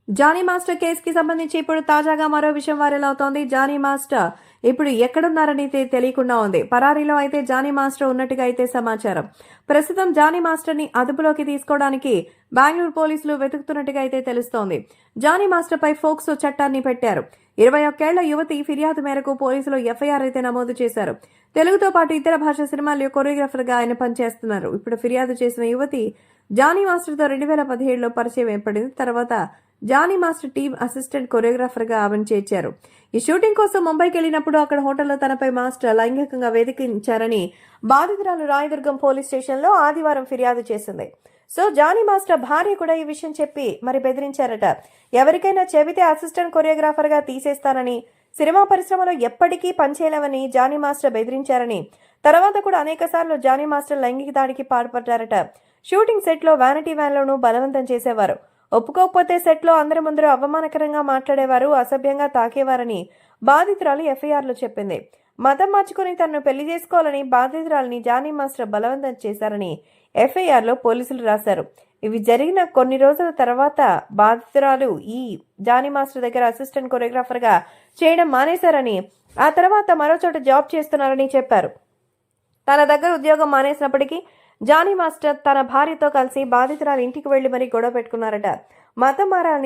Johnny master కేసుకి సంబంధించి ఇప్పుడు తాజాగా మరో విషయం వైరల్ అవుతోంది. జానీ మాస్టర్ ఇప్పుడు ఎక్కడున్నారని తెలియకుండా ఉంది. పరారీలో అయితే జానీ మాస్టర్ ఉన్నట్టుగా అయితే సమాచారం. ప్రస్తుతం జానీ మాస్టర్ ని అదుపులోకి తీసుకోవడానికి బెంగళూరు పోలీసులు వెతుకుతున్నట్టుగా అయితే తెలుస్తోంది. జానీ మాస్టర్ పై ఫోక్సో చట్టాన్ని పెట్టారు. 21 ఏళ్ల యువతి ఫిర్యాదు మేరకు పోలీసులు ఎఫ్ఐఆర్ అయితే నమోదు చేశారు. తెలుగుతో పాటు ఇతర భాష సినిమాల్లో కొరియోగ్రాఫర్ గా ఆయన పనిచేస్తున్నారు. ఇప్పుడు ఫిర్యాదు చేసిన యువతి జానీ మాస్టర్ తో 2017లో పరిచయం ఏర్పడింది. తర్వాత Jani master team assistant choreographer గా ఆమెను చేర్చారు. ఈ షూటింగ్ కోసం ముంబైకి వెళ్లినప్పుడు అక్కడ హోటల్లో తనపై మాస్టర్ లైంగికంగా వేధించారని బాధితురాలు రాయదుర్గం పోలీస్ స్టేషన్లో ఆదివారం ఫిర్యాదు చేసింది. సో జానీ మాస్టర్ భార్య కూడా ఈ విషయం చెప్పి మరి బెదిరించారట. ఎవరికైనా చెబితే అసిస్టెంట్ కొరియోగ్రాఫర్ గా తీసేస్తానని, సినిమా పరిశ్రమలో ఎప్పటికీ పనిచేయలేవని జానీ మాస్టర్ బెదిరించారని, తర్వాత కూడా అనేకసార్లు జానీ మాస్టర్ లైంగిక దాడికి పాల్పడ్డారట. షూటింగ్ సెట్ లో వ్యానిటీ వ్యాన్లోనూ బలవంతం చేసేవారు. ఒప్పుకోకపోతే సెట్లో అందరి ముందర అవమానకరంగా మాట్లాడేవారు, అసభ్యంగా తాకేవారని బాధితురాలు ఎఫ్ఐఆర్లో చెప్పింది. మతం మార్చుకుని తనను పెళ్లి చేసుకోవాలని బాధితురాలిని జానీ మాస్టర్ బలవంతం చేశారని ఎఫ్ఐఆర్లో పోలీసులు రాశారు. ఇవి జరిగిన కొన్ని రోజుల తర్వాత బాధితురాలు ఈ జానీ మాస్టర్ దగ్గర అసిస్టెంట్ కొరియోగ్రాఫర్ గా చేయడం మానేశారని, ఆ తర్వాత మరో చోట జాబ్ చేస్తున్నారని చెప్పారు. తన దగ్గర ఉద్యోగం మానేసినప్పటికీ జానీ మాస్టర్ తన భార్యతో కలిసి బాధితురాలు ఇంటికి వెళ్లి మరీ గొడవ పెట్టుకున్నారట. మతం మారాలని